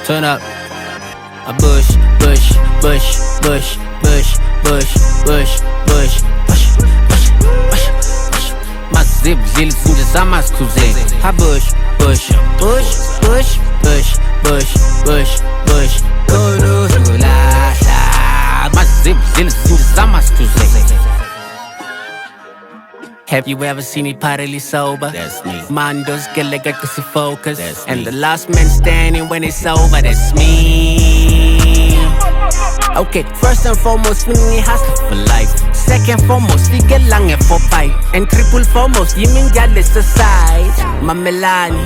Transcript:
Turn up. A bush, bush, bush, bush, bush, bush, bush, bush, bush, bush, bush, bush. Mazib zil zinje zamas kuze. A bush, bush, bush, bush, bush, bush, bush, bush. Kuru la la. Mazib zil zinje zamas kuze. Have you ever seen me partly sober? That's me. Mandos get like I see focus. That's And me. the last man standing when it's over, that's me. Okay, first and foremost, we hustle for life. Second foremost, we get lang for fight. And triple foremost, you mean y'all is the side. Mamelani.